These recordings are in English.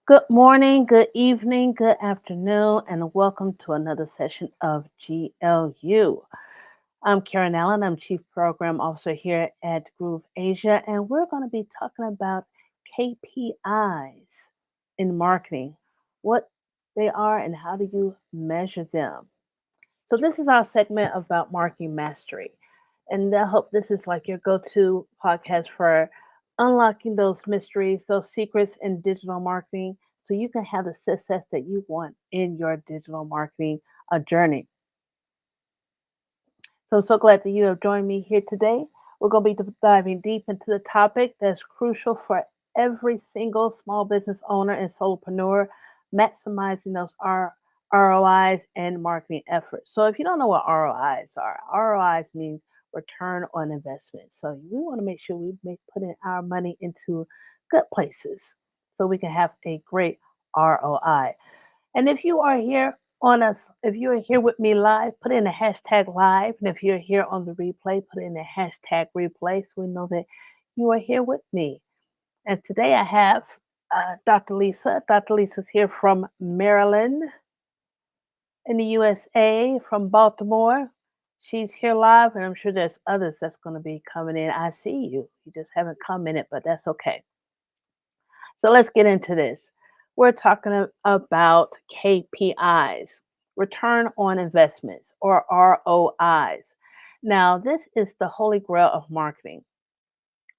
Good morning, good evening, good afternoon, and welcome to another session of GLU. I'm Karen Allen. I'm Chief Program Officer here at Groove Asia, and we're going to be talking about KPIs in marketing, what they are, and how do you measure them. So, this is our segment about marketing mastery. And I hope this is like your go to podcast for unlocking those mysteries, those secrets in digital marketing, so you can have the success that you want in your digital marketing journey. So I'm so glad that you have joined me here today. We're going to be diving deep into the topic that's crucial for every single small business owner and solopreneur, maximizing those ROIs and marketing efforts. So if you don't know what ROIs are, ROIs means return on investment. So we want to make sure we put in our money into good places so we can have a great ROI. And if you are here on us, if you are here with me live, put in the hashtag live. And if you're here on the replay, put in the hashtag replay so we know that you are here with me. And today I have Dr. Lisa. Dr. Lisa's here from Maryland in the USA, from Baltimore. She's here live, and I'm sure there's others that's going to be coming in. I see you. You just haven't commented, but that's okay. So let's get into this. We're talking about KPIs, return on investments, or ROIs. Now, this is the holy grail of marketing.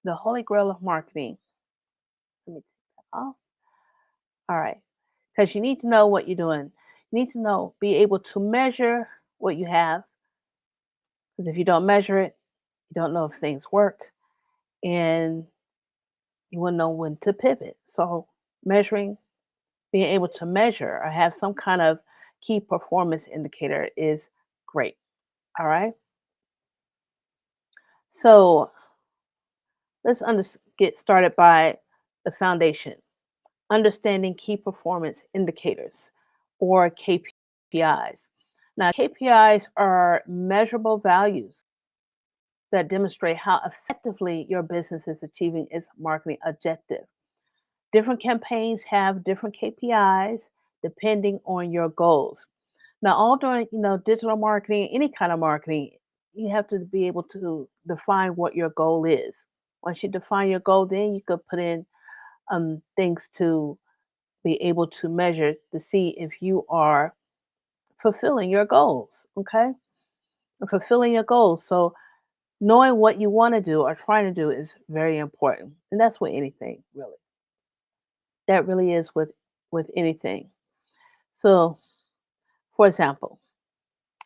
The holy grail of marketing. Let me take that off. All right. Because you need to know what you're doing. You need to know, be able to measure what you have. Because if you don't measure it, you don't know if things work. And you will know when to pivot. So, measuring, being able to measure or have some kind of key performance indicator is great. All right. So let's get started by the foundation, understanding key performance indicators or KPIs. Now, KPIs are measurable values that demonstrate how effectively your business is achieving its marketing objective. Different campaigns have different KPIs depending on your goals. Now, all during, digital marketing, any kind of marketing, you have to be able to define what your goal is. Once you define your goal, then you could put in things to be able to measure to see if you are fulfilling your goals. Okay, fulfilling your goals. So knowing what you want to do or trying to do is very important, and that's with anything really. That really is with anything. So, for example,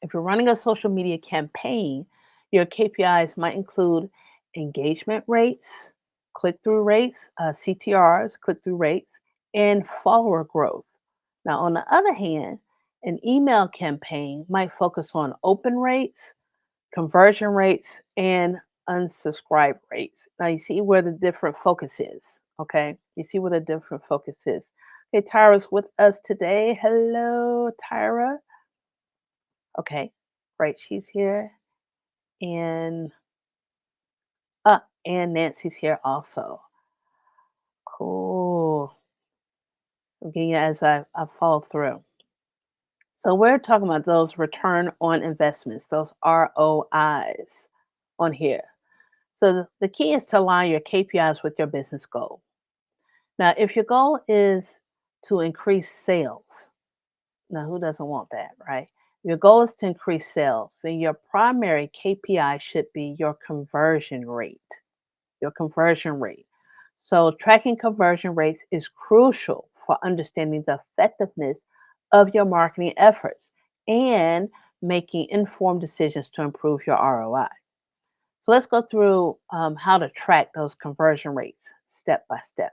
if you're running a social media campaign, your KPIs might include engagement rates, click through rates, CTRs, click through rates, and follower growth. Now, on the other hand, an email campaign might focus on open rates, conversion rates, and unsubscribe rates. Now, you see where the different focus is. Okay, you see where the different focus is. Okay, Tyra's with us today. Hello, Tyra. Okay, great. She's here. And and Nancy's here also. Cool. Okay, as I follow through. So we're talking about those return on investments, those ROIs on here. So the key is to align your KPIs with your business goal. Now, if your goal is to increase sales, now who doesn't want that, right? Your goal is to increase sales, then your primary KPI should be your conversion rate. Your conversion rate. So, tracking conversion rates is crucial for understanding the effectiveness of your marketing efforts and making informed decisions to improve your ROI. So, let's go through how to track those conversion rates step by step.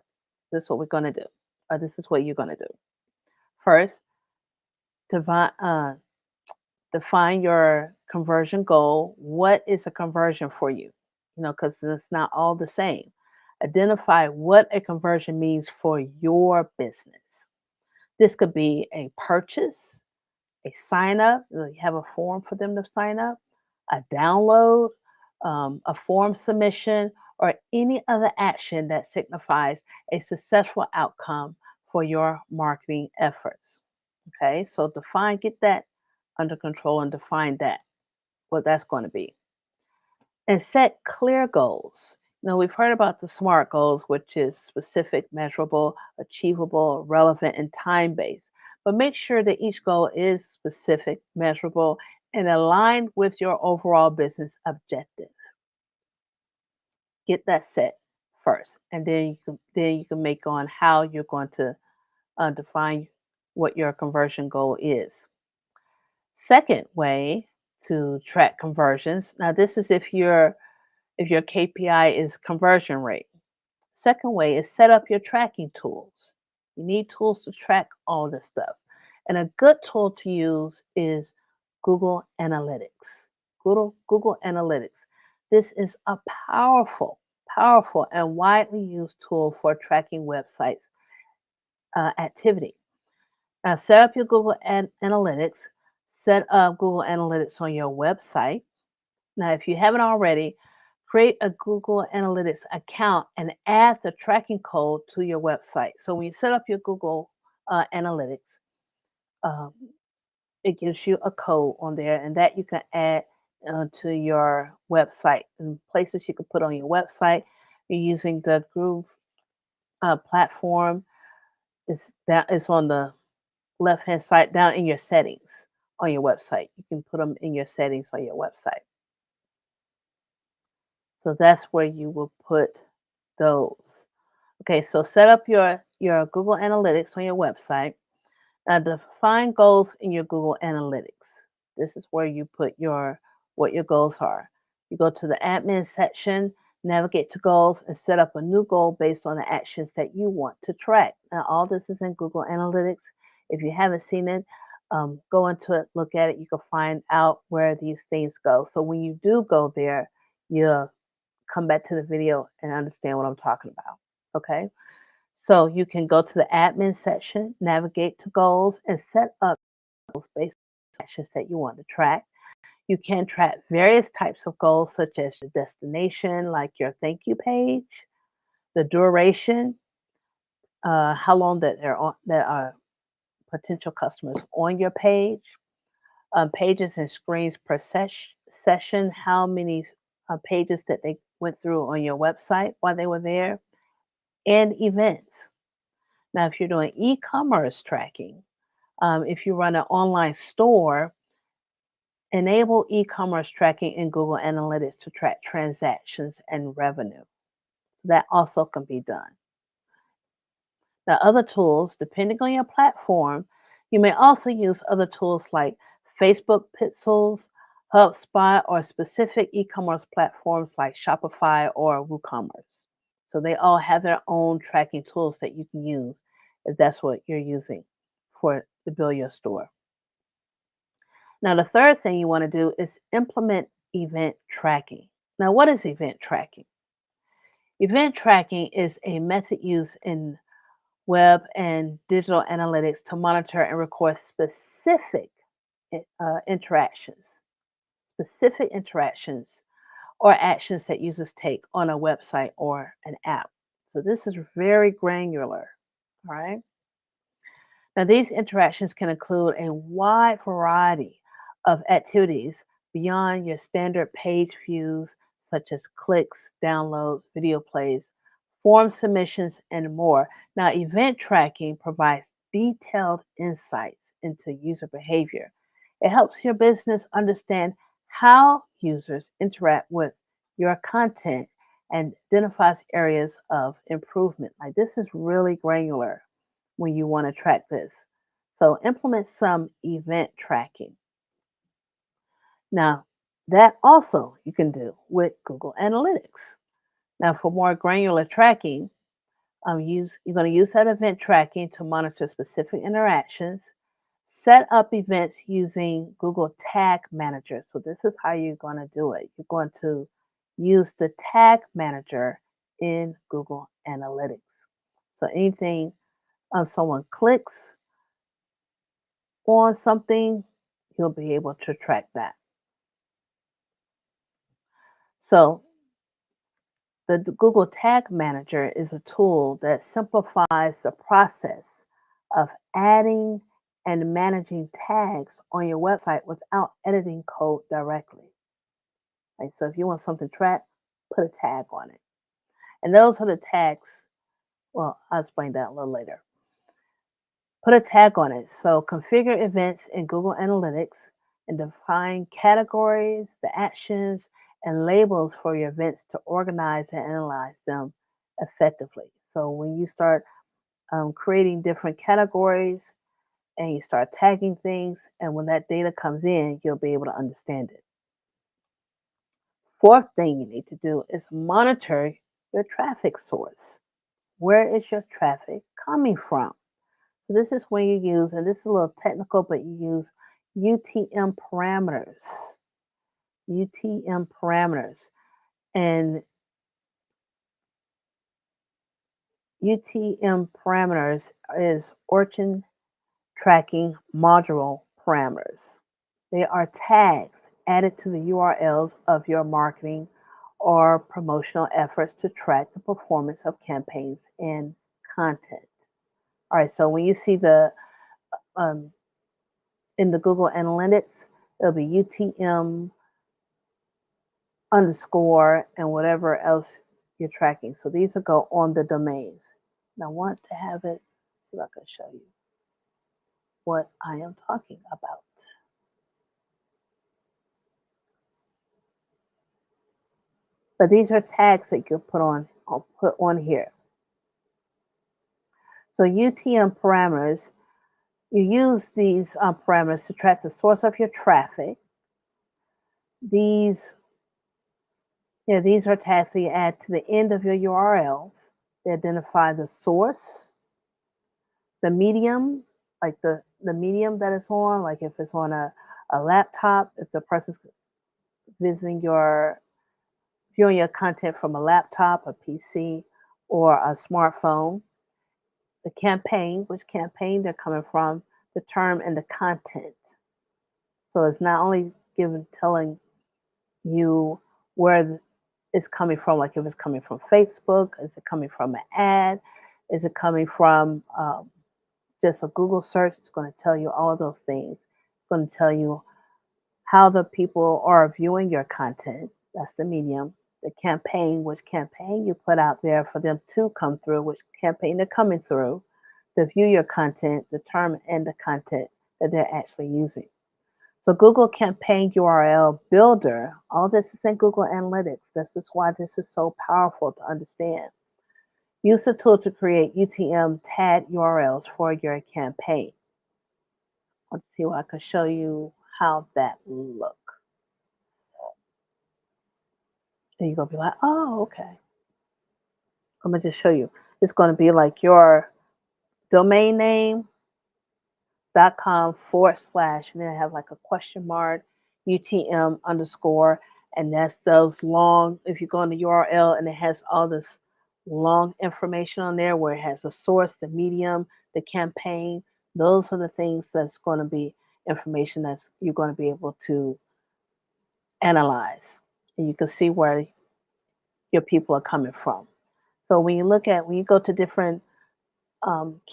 This is what we're going to do, or this is what you're going to do. First, divine, define your conversion goal. What is a conversion for you? Because it's not all the same. Identify what a conversion means for your business. This could be a purchase, a sign up, you have a form for them to sign up, a download, a form submission, or any other action that signifies a successful outcome for your marketing efforts. Okay, so get that under control and define what that's going to be. And set clear goals. Now, we've heard about the SMART goals, which is specific, measurable, achievable, relevant, and time based. But make sure that each goal is specific, measurable, and aligned with your overall business objective. Get that set first, and then you can make on how you're going to define what your conversion goal is. Second way to track conversions. Now, this is if your KPI is conversion rate. Second way is set up your tracking tools. You need tools to track all this stuff. And a good tool to use is Google Analytics. Google Analytics. This is a powerful, and widely used tool for tracking websites activity. Now, set up your Google Analytics. Set up Google Analytics on your website. Now, if you haven't already, create a Google Analytics account and add the tracking code to your website. So when you set up your Google Analytics, um, it gives you a code on there, and that you can add to your website. And places you can put on your website, you're using the Groove platform. It's on the left hand side down in your settings on your website. You can put them in your settings on your website. So that's where you will put those. Okay, so set up your Google Analytics on your website. Now define goals in your Google Analytics. This is where you put what your goals are. You go to the admin section, navigate to goals, and set up a new goal based on the actions that you want to track. Now all this is in Google Analytics. If you haven't seen it, go into it, look at it. You can find out where these things go. So when you do go there, you'll come back to the video and understand what I'm talking about. Okay. So you can go to the admin section, navigate to goals, and set up goals based on actions that you want to track. You can track various types of goals, such as the destination, like your thank you page, the duration, how long that are potential customers on your page, pages and screens per session, how many pages that they went through on your website while they were there, and events. Now, if you're doing e-commerce tracking, if you run an online store, enable e-commerce tracking in Google Analytics to track transactions and revenue. That also can be done. Now, other tools, depending on your platform, you may also use other tools like Facebook Pixels, HubSpot, or specific e-commerce platforms like Shopify or WooCommerce. So they all have their own tracking tools that you can use if that's what you're using to build your store. Now, the third thing you want to do is implement event tracking. Now, what is event tracking? Event tracking is a method used in web and digital analytics to monitor and record interactions, specific interactions or actions that users take on a website or an app. So this is very granular, all right? Now, these interactions can include a wide variety of activities beyond your standard page views, such as clicks, downloads, video plays, form submissions, and more. Now, event tracking provides detailed insights into user behavior. It helps your business understand how users interact with your content and identifies areas of improvement. Like this is really granular when you want to track this. So implement some event tracking. Now, that also you can do with Google Analytics. Now, for more granular tracking, you're going to use that event tracking to monitor specific interactions. Set up events using Google Tag Manager. So this is how you're going to do it. You're going to use the Tag Manager in Google Analytics. So anything someone clicks on something, you'll be able to track that. So the Google Tag Manager is a tool that simplifies the process of adding and managing tags on your website without editing code directly. Right? So if you want something tracked, put a tag on it. And those are the tags. Well, I'll explain that a little later. Put a tag on it. So configure events in Google Analytics and define categories, the actions, and labels for your events to organize and analyze them effectively. So when you start creating different categories and you start tagging things, and when that data comes in, you'll be able to understand it. Fourth thing you need to do is monitor your traffic source. Where is your traffic coming from? So this is when you use, and this is a little technical, but you use UTM parameters. UTM parameters. And UTM parameters is Origin Tracking Module parameters. They are tags added to the URLs of your marketing or promotional efforts to track the performance of campaigns and content. All right, so when you see the um, in the Google Analytics, it'll be UTM underscore and whatever else you're tracking. So these will go on the domains. And I want to have it so I can show you what I am talking about. But these are tags that you can I'll put on here. So UTM parameters, you use these parameters to track the source of your traffic. These, these are tags that you add to the end of your URLs. They identify the source, the medium, like the medium that it's on, like if it's on a laptop, if the person's visiting your viewing your content from a laptop, a PC, or a smartphone, the campaign, which campaign they're coming from, the term, and the content. So it's not only telling you where it's coming from, like if it's coming from Facebook, is it coming from an ad, is it coming from just a Google search? It's going to tell you all of those things. It's going to tell you how the people are viewing your content. That's the medium. The campaign, which campaign you put out there for them to come through, which campaign they're coming through to view your content, the term and the content that they're actually using. So Google Campaign URL Builder, all this is in Google Analytics. This is why this is so powerful to understand. Use the tool to create UTM tag URLs for your campaign. Let's see if I can show you how that look. And you're gonna be like, oh, okay. I'm gonna just show you. It's gonna be like your domain name .com/, and then I have like a question mark, UTM underscore, and that's those long, if you go on the URL and it has all this long information on there where it has the source, the medium, the campaign, those are the things that's going to be information that's you're going to be able to analyze. And you can see where your people are coming from. So when you go to different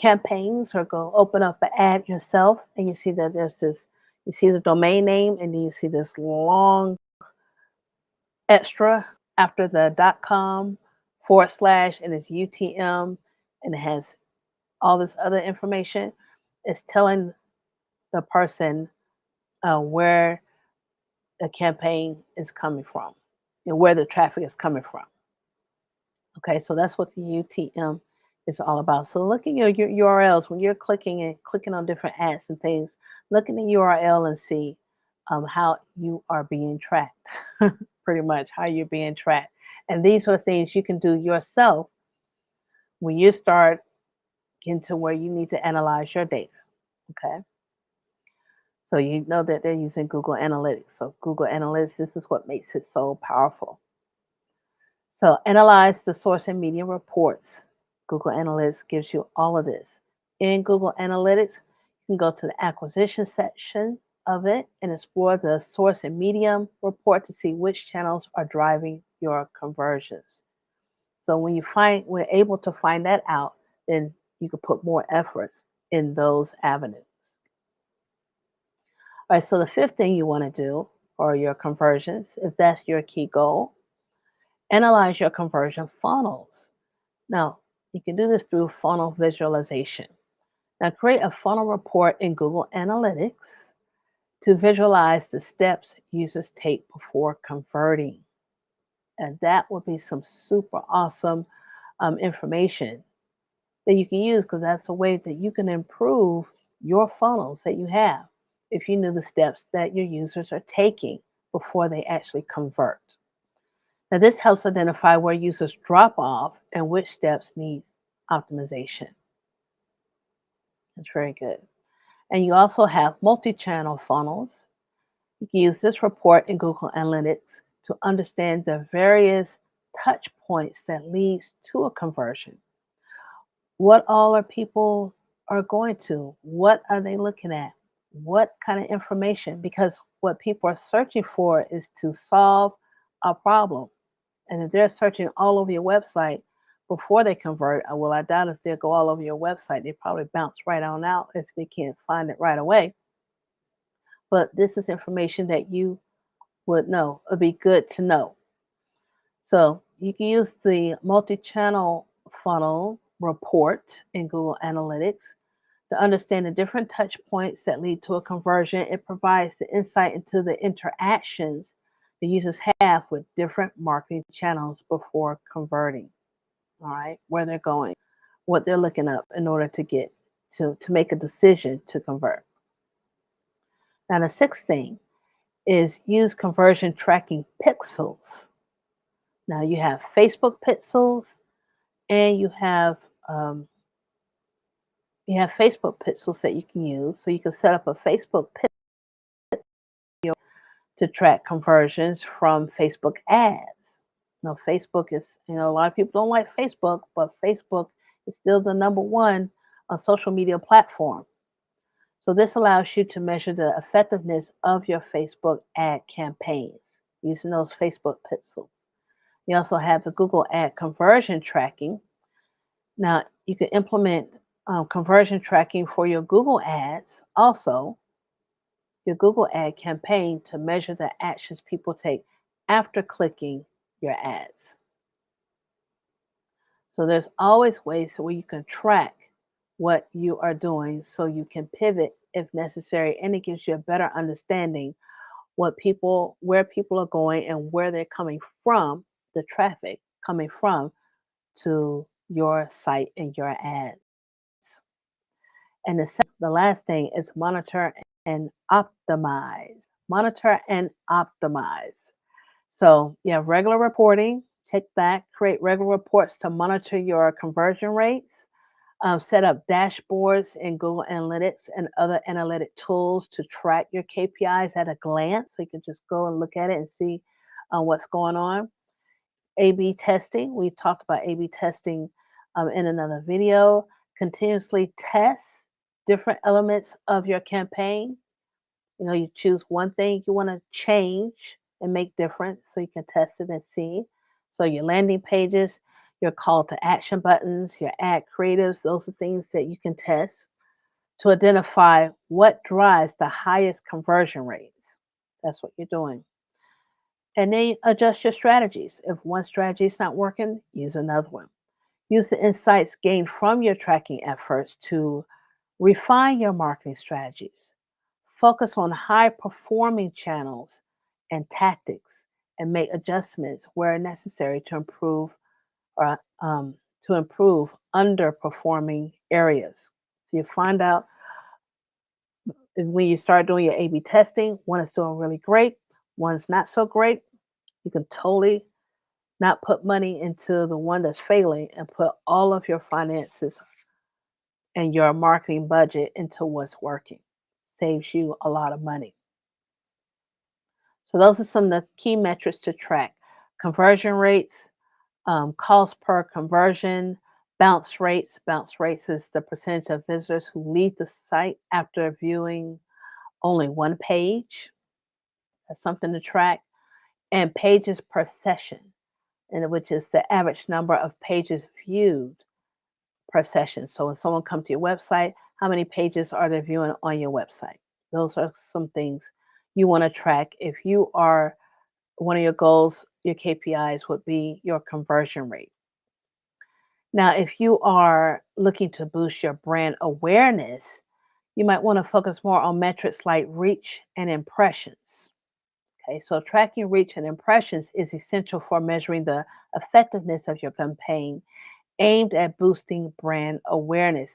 campaigns or go open up an ad yourself and you see that you see the domain name and then you see this long extra after the .com/, and it's UTM, and it has all this other information. It's telling the person where the campaign is coming from and where the traffic is coming from. Okay, so that's what the UTM is all about. So look at your URLs when you're clicking on different ads and things. Look in the URL and see how you are being tracked, pretty much how you're being tracked. And these are things you can do yourself when you start getting to where you need to analyze your data. Okay, so you know that they're using Google Analytics. So Google Analytics, this is what makes it so powerful. So analyze the source and media reports. Google Analytics gives you all of this. In Google Analytics, you can go to the acquisition section of it and explore the source and medium report to see which channels are driving your conversions. So when we're able to find that out, then you can put more effort in those avenues. All right, so the fifth thing you want to do for your conversions, if that's your key goal, analyze your conversion funnels. Now, you can do this through funnel visualization. Now, create a funnel report in Google Analytics to visualize the steps users take before converting. And that would be some super awesome information that you can use because that's a way that you can improve your funnels that you have if you knew the steps that your users are taking before they actually convert. Now, this helps identify where users drop off and which steps need optimization. That's very good. And you also have multi channel funnels. You can use this report in Google Analytics to understand the various touch points that leads to a conversion. What all are people are going to? What are they looking at? What kind of information? Because what people are searching for is to solve a problem. And if they're searching all over your website before they convert, well, I doubt if they'll go all over your website. They probably bounce right on out if they can't find it right away. But this is information that you would know. It'd be good to know. So you can use the multi-channel funnel report in Google Analytics to understand the different touch points that lead to a conversion. It provides the insight into the interactions the users have with different marketing channels before converting. All right, where they're going, what they're looking up in order to get to make a decision to convert. Now, the sixth thing is use conversion tracking pixels. Now, you have Facebook pixels and you have Facebook pixels that you can use. So you can set up a Facebook pixel to track conversions from Facebook ads. Now, Facebook is, a lot of people don't like Facebook, but Facebook is still the number one social media platform. So this allows you to measure the effectiveness of your Facebook ad campaigns using those Facebook pixels. You also have the Google ad conversion tracking. Now, you can implement conversion tracking for your Google ads, also your Google ad campaign to measure the actions people take after clicking your ads. So there's always ways where you can track what you are doing so you can pivot if necessary, and it gives you a better understanding where people are going and where they're coming from, the traffic coming from to your site and your ads. And the last thing is monitor and optimize. Monitor and optimize. So you have regular reporting, check that, create regular reports to monitor your conversion rates, set up dashboards in Google Analytics and other analytic tools to track your KPIs at a glance. So you can just go and look at it and see what's going on. A/B testing. We talked about A/B testing in another video. Continuously test different elements of your campaign. You choose one thing you want to change and make different so you can test it and see. So your landing pages, your call to action buttons, your ad creatives, those are things that you can test to identify what drives the highest conversion rates. That's what you're doing. And then adjust your strategies. If one strategy is not working, use another one. Use the insights gained from your tracking efforts to refine your marketing strategies. Focus on high performing channels and tactics and make adjustments where necessary or to improve underperforming areas. So you find out when you start doing your A/B testing, one is doing really great, one's not so great. You can totally not put money into the one that's failing and put all of your finances and your marketing budget into what's working. Saves you a lot of money. So those are some of the key metrics to track: conversion rates, Cost per conversion, bounce rates. Bounce rates is the percentage of visitors who leave the site after viewing only one page. That's something to track. And pages per session, and which is the average number of pages viewed per session. So when someone comes to your website, how many pages are they viewing on your website? Those are some things you want to track. If you are one of your goals, your KPIs would be your conversion rate. Now, if you are looking to boost your brand awareness, you might want to focus more on metrics like reach and impressions. Okay, so tracking reach and impressions is essential for measuring the effectiveness of your campaign aimed at boosting brand awareness.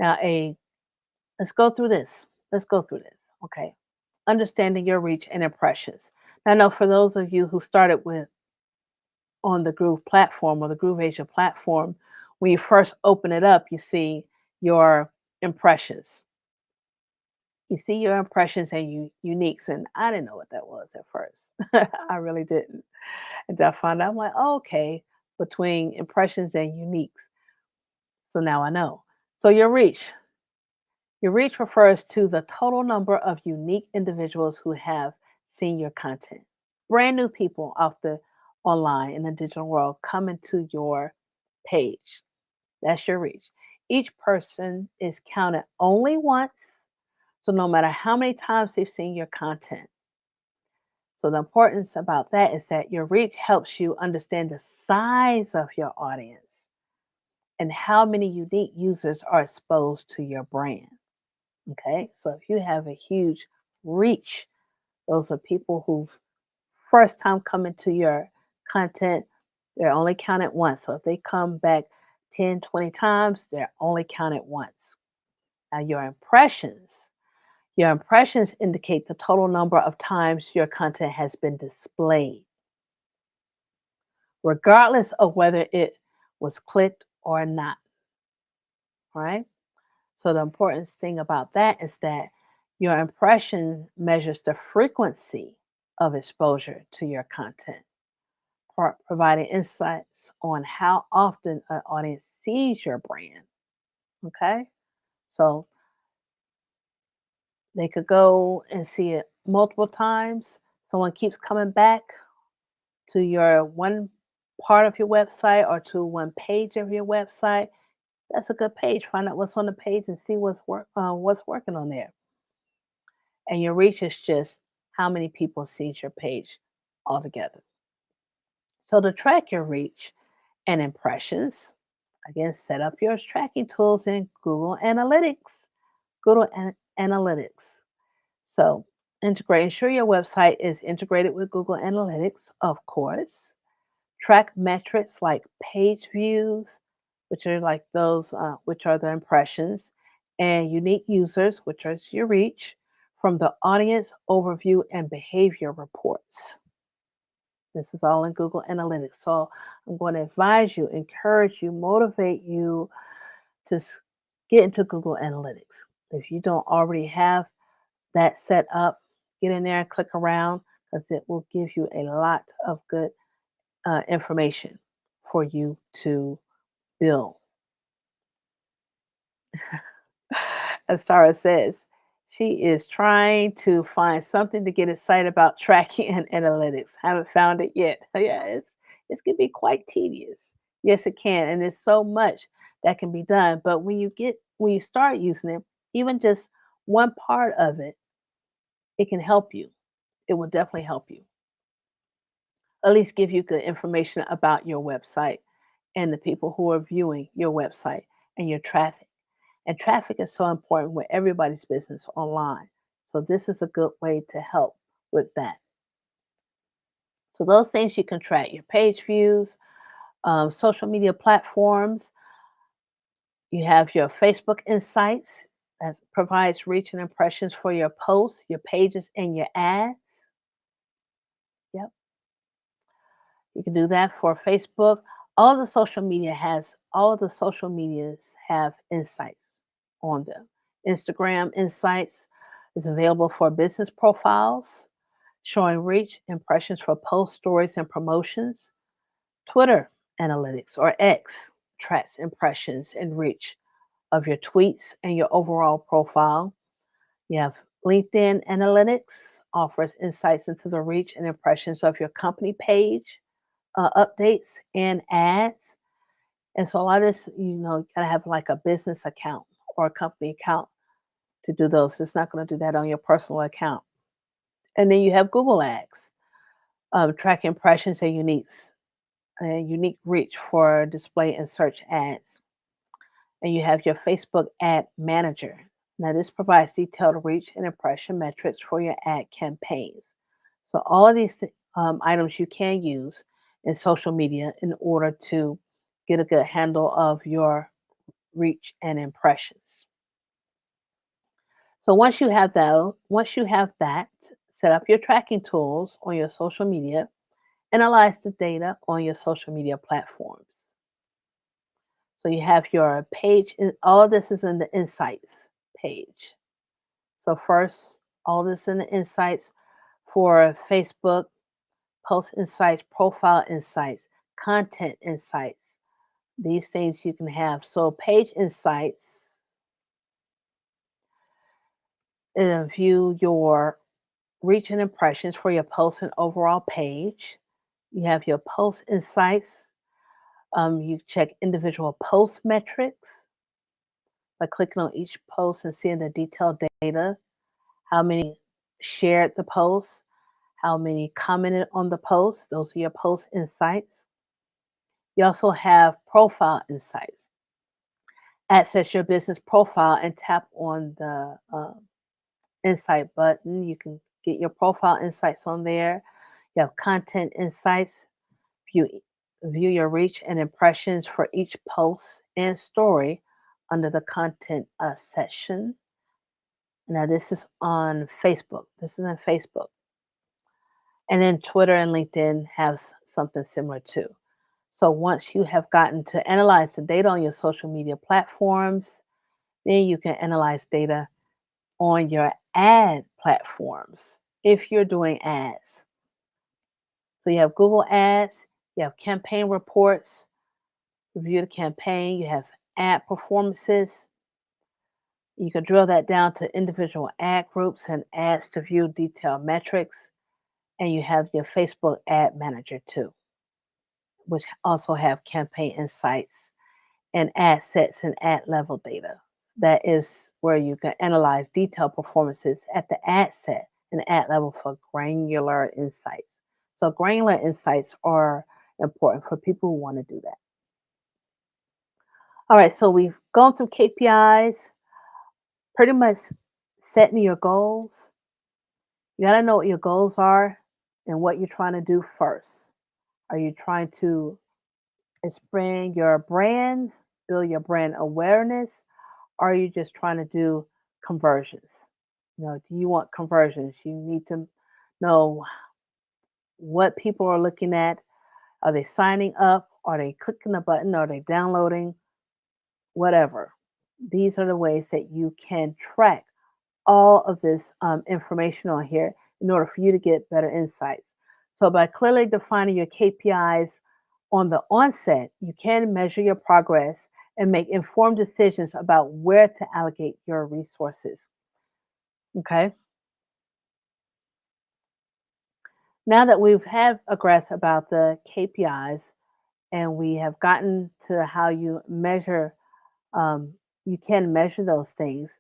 Now, let's go through this. Let's go through this. Okay, understanding your reach and impressions. Now, I know for those of you who started with on the Groove platform or the Groove Asia platform, when you first open it up, you see your impressions. You see your impressions and uniques, and I didn't know what that was at first. I really didn't. Until I found out, I'm like, oh, okay, between impressions and uniques. So now I know. So your reach refers to the total number of unique individuals who have seen your content. Brand new people off the online in the digital world coming to your page. That's your reach. Each person is counted only once, so no matter how many times they've seen your content. So the importance about that is that your reach helps you understand the size of your audience and how many unique users are exposed to your brand. Okay, so if you have a huge reach, those are people who first time coming to your content, they're only counted once. So if they come back 10, 20 times, they're only counted once. Now your impressions indicate the total number of times your content has been displayed, regardless of whether it was clicked or not, right? So the important thing about that is that your impression measures the frequency of exposure to your content, providing insights on how often an audience sees your brand. Okay, so they could go and see it multiple times. Someone keeps coming back to your one part of your website or to one page of your website. That's a good page. Find out what's on the page and see what's working on there. And your reach is just how many people sees your page altogether. So to track your reach and impressions, again, set up your tracking tools in Google Analytics. Analytics. So ensure your website is integrated with Google Analytics, of course. Track metrics like page views, which are like those, which are the impressions, and unique users, which is your reach, from the audience overview and behavior reports. This is all in Google Analytics. So I'm going to advise you, encourage you, motivate you to get into Google Analytics. If you don't already have that set up, get in there and click around because it will give you a lot of good information for you to build. As Tara says, she is trying to find something to get excited about tracking and analytics. Haven't found it yet. Yeah, it can be quite tedious. Yes, it can, and there's so much that can be done. But when you start using it, even just one part of it, it can help you. It will definitely help you. At least give you good information about your website and the people who are viewing your website and your traffic. And traffic is so important with everybody's business online. So this is a good way to help with that. So those things you can track: your page views, social media platforms. You have your Facebook Insights that provides reach and impressions for your posts, your pages, and your ads. Yep, you can do that for Facebook. All of the social medias have insights on them. Instagram Insights is available for business profiles, showing reach, impressions for post stories and promotions. Twitter Analytics, or X, tracks impressions and reach of your tweets and your overall profile. You have LinkedIn Analytics, offers insights into the reach and impressions of your company page, updates, and ads. And so a lot of this, you gotta have like a business account or a company account to do those. It's not going to do that on your personal account. And then you have Google Ads, track impressions and unique reach for display and search ads. And you have your Facebook Ad Manager. Now, this provides detailed reach and impression metrics for your ad campaigns. So, all of these items you can use in social media in order to get a good handle of your reach and impressions. So once you have that, set up your tracking tools on your social media, analyze the data on your social media platforms. So you have your page, and all of this is in the insights page. So first, all this in the insights for Facebook, post insights, profile insights, content insights. These things you can have. So page insights, view your reach and impressions for your post and overall page. You have your post insights. You check individual post metrics by clicking on each post and seeing the detailed data, how many shared the post, how many commented on the post. Those are your post insights. You also have profile insights. Access your business profile and tap on the insight button. You can get your profile insights on there. You have content insights. View, view your reach and impressions for each post and story under the content section. Now, this is on Facebook. This is in Facebook. And then Twitter and LinkedIn have something similar too. So, once you have gotten to analyze the data on your social media platforms, then you can analyze data on your ad platforms if you're doing ads. So, you have Google Ads, you have campaign reports, review the campaign, you have ad performances. You can drill that down to individual ad groups and ads to view detailed metrics. And you have your Facebook Ad Manager too, which also have campaign insights and ad sets and ad level data. That is where you can analyze detailed performances at the ad set and ad level for granular insights. So granular insights are important for people who want to do that. All right, so we've gone through KPIs, pretty much setting your goals. You got to know what your goals are and what you're trying to do first. Are you trying to expand your brand, build your brand awareness, or are you just trying to do conversions? Do you want conversions? You need to know what people are looking at. Are they signing up? Are they clicking the button? Are they downloading? Whatever. These are the ways that you can track all of this information on here in order for you to get better insights. So, by clearly defining your KPIs on the onset, you can measure your progress and make informed decisions about where to allocate your resources. Okay. Now that we've had a grasp about the KPIs and we have gotten to how you can measure those things.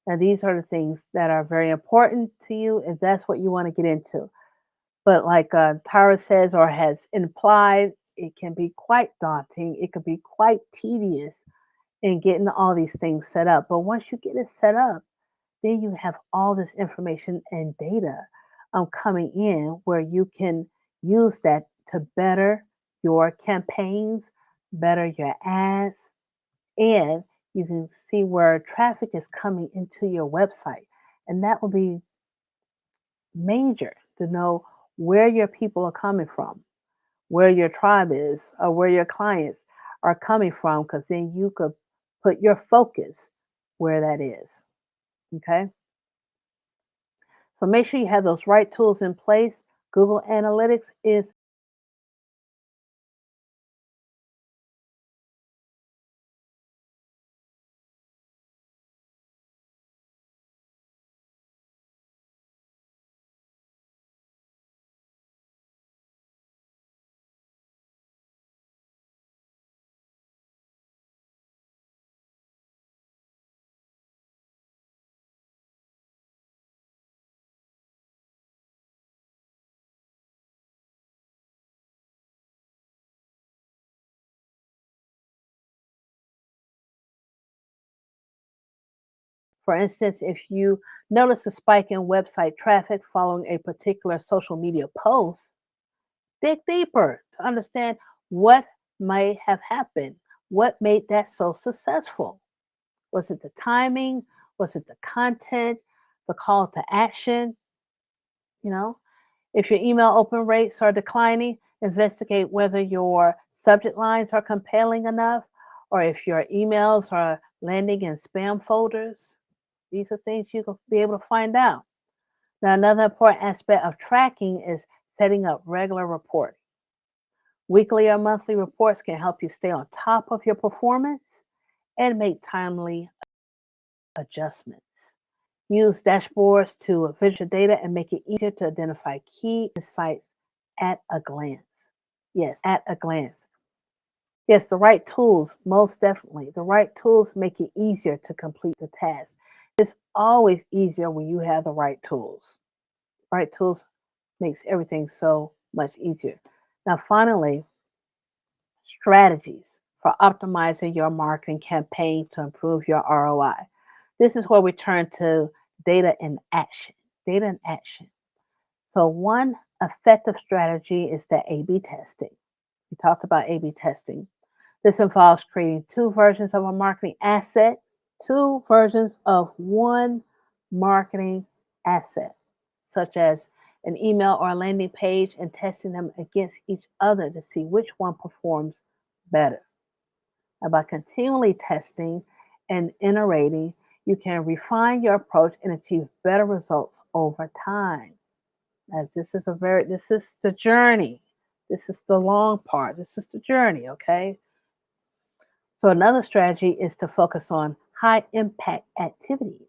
Now, these are the things that are very important to you if that's what you want to get into. But like Tara says or has implied, it can be quite daunting. It can be quite tedious in getting all these things set up. But once you get it set up, then you have all this information and data coming in where you can use that to better your campaigns, better your ads, and you can see where traffic is coming into your website. And that will be major to know where your people are coming from, where your tribe is, or where your clients are coming from, because then you could put your focus where that is. Okay. So make sure you have those right tools in place. Google Analytics is For instance, if you notice a spike in website traffic following a particular social media post, dig deeper to understand what might have happened. What made that so successful? Was it the timing? Was it the content? The call to action? You know, if your email open rates are declining, investigate whether your subject lines are compelling enough or if your emails are landing in spam folders. These are things you'll be able to find out. Now, another important aspect of tracking is setting up regular reporting. Weekly or monthly reports can help you stay on top of your performance and make timely adjustments. Use dashboards to visual data and make it easier to identify key insights at a glance. Yes, at a glance. Yes, the right tools, most definitely. The right tools make it easier to complete the task. It's always easier when you have the right tools. Right tools makes everything so much easier. Now, finally, strategies for optimizing your marketing campaign to improve your ROI. This is where we turn to data in action. Data in action. So, one effective strategy is the A B testing. We talked about A B testing. This involves creating two versions of a marketing asset, two versions of one marketing asset, such as an email or a landing page, and testing them against each other to see which one performs better. And by continually testing and iterating, you can refine your approach and achieve better results over time. As this is the journey. This is the long part. This is the journey, okay? So another strategy is to focus on high impact activities.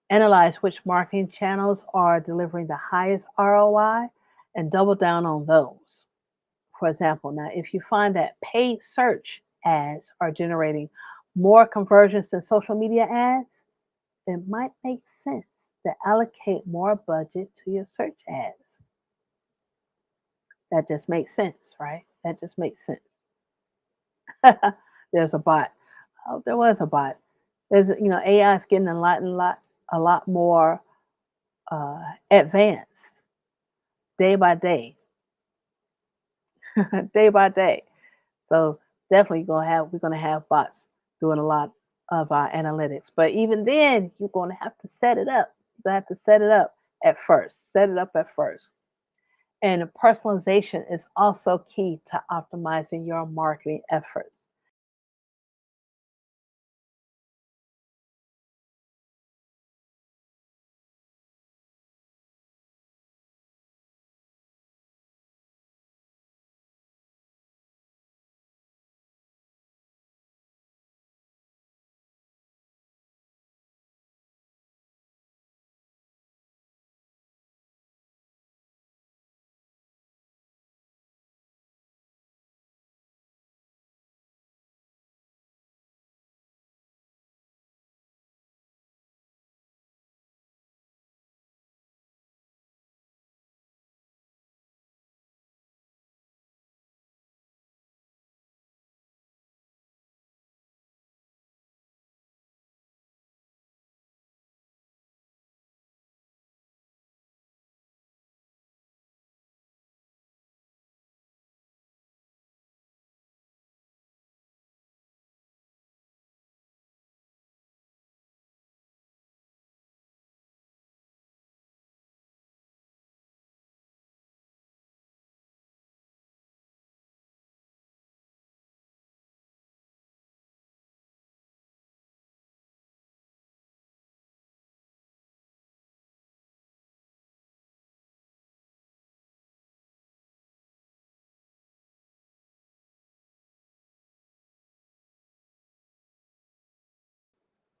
Analyze which marketing channels are delivering the highest ROI and double down on those. For example, now if you find that paid search ads are generating more conversions than social media ads, it might make sense to allocate more budget to your search ads. That just makes sense, right? That just makes sense. There's a bot. Oh, there was a bot. AI is getting a lot more advanced day by day, day by day. So definitely we're gonna have bots doing a lot of our analytics. But even then, you're gonna have to set it up. You have to set it up at first. Set it up at first. And personalization is also key to optimizing your marketing efforts.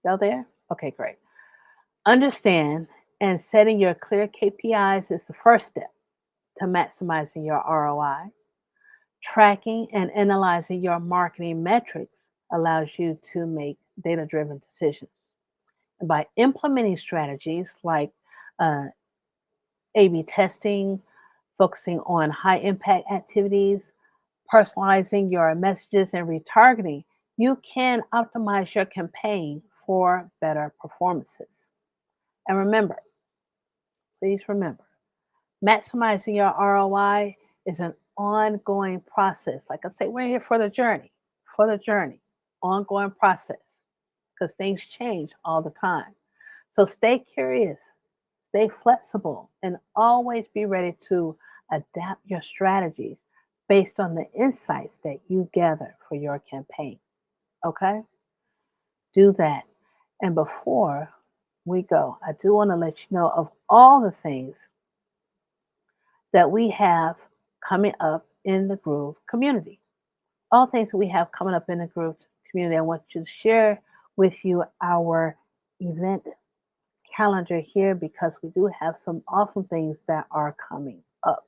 Y'all there? Okay, great. Understand and setting your clear KPIs is the first step to maximizing your ROI. Tracking and analyzing your marketing metrics allows you to make data driven decisions. And by implementing strategies like uh, A/B testing, focusing on high impact activities, personalizing your messages, and retargeting, you can optimize your campaign for better performances. And remember, please remember, maximizing your ROI is an ongoing process. Like I say, we're here for the journey, ongoing process, because things change all the time. So stay curious, stay flexible, and always be ready to adapt your strategies based on the insights that you gather for your campaign. Okay? Do that. And before we go, I do want to let you know of all the things that we have coming up in the Groove community. All things that we have coming up in the Groove community. I want you to share with you our event calendar here because we do have some awesome things that are coming up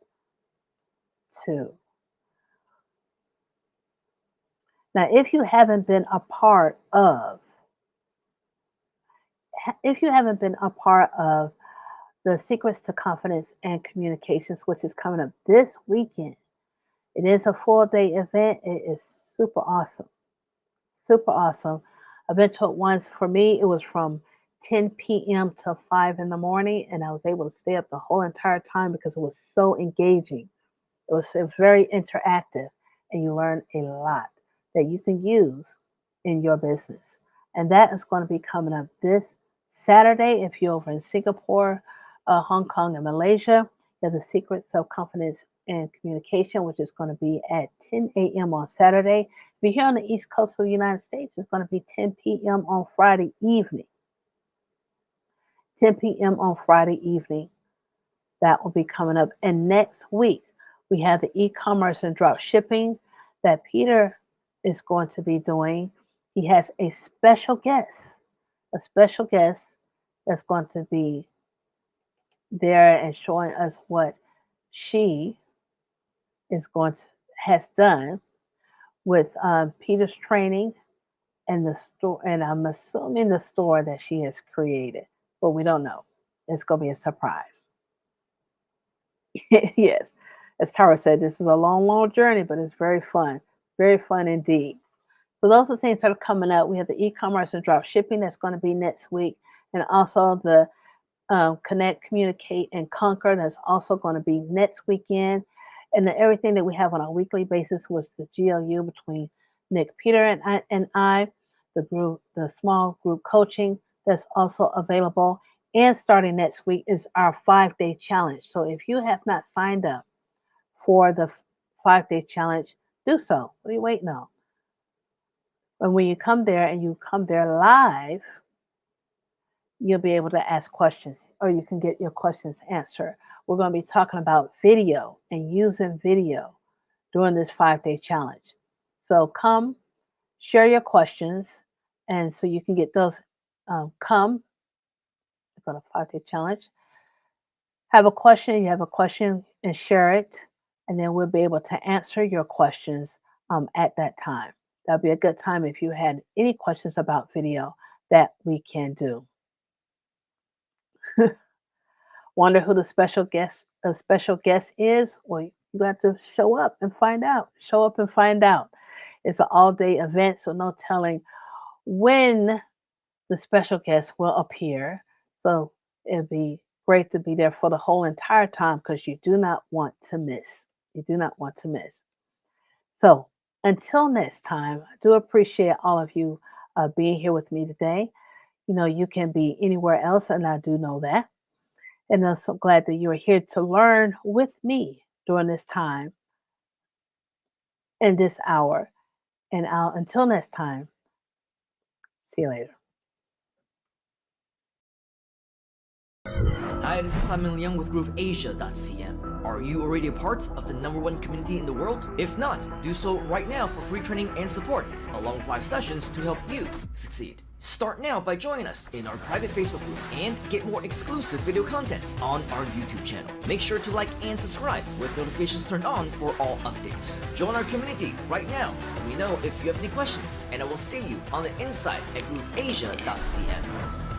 too. Now, if you haven't been a part of the Secrets to Confidence and Communications, which is coming up this weekend, it is a full day event. It is super awesome. Super awesome. I've been to it once. For me, it was from 10 p.m. to 5 in the morning, and I was able to stay up the whole entire time because it was so engaging. It was very interactive, and you learn a lot that you can use in your business. And that is going to be coming up this Saturday. If you're over in Singapore, Hong Kong, and Malaysia, there's the Secrets of Confidence and Communication, which is going to be at 10 a.m. on Saturday. If you're here on the East Coast of the United States, it's going to be 10 p.m. on Friday evening. 10 p.m. on Friday evening. That will be coming up. And next week, we have the e-commerce and drop shipping that Peter is going to be doing. He has a special guest that's going to be there and showing us what she has done with Peter's training and the store, and I'm assuming the store that she has created, but we don't know. It's going to be a surprise. Yes, as Tara said, this is a long, long journey, but it's very fun indeed. So those are things that are coming up. We have the e-commerce and drop shipping that's going to be next week, and also the Connect, Communicate, and Conquer that's also going to be next weekend. And then everything that we have on a weekly basis was the GLU between Nick, Peter, and I, the small group coaching that's also available. And starting next week is our 5-day challenge. So if you have not signed up for the 5-day challenge, do so. What are you waiting on? And when you come there and you come there live, you'll be able to ask questions or you can get your questions answered. We're going to be talking about video and using video during this 5-day challenge. So come, share your questions, and so you can get those. Come, go to 5-day challenge. You have a question, and share it, and then we'll be able to answer your questions at that time. That'll be a good time if you had any questions about video that we can do. Wonder who the special guest is? Well, you have to show up and find out. Show up and find out. It's an all-day event, so no telling when the special guest will appear. So it'll be great to be there for the whole entire time because you do not want to miss. You do not want to miss. So until next time, I do appreciate all of you being here with me today. You know, you can be anywhere else, and I do know that. And I'm so glad that you are here to learn with me during this time and this hour. And until next time, see you later. Hi, this is Simon Liang with GrooveAsia.cm. Are you already a part of the #1 community in the world? If not, do so right now for free training and support, along with 5 sessions to help you succeed. Start now by joining us in our private Facebook group and get more exclusive video content on our YouTube channel. Make sure to like and subscribe with notifications turned on for all updates. Join our community right now. Let me know if you have any questions, and I will see you on the inside at GrooveAsia.cm.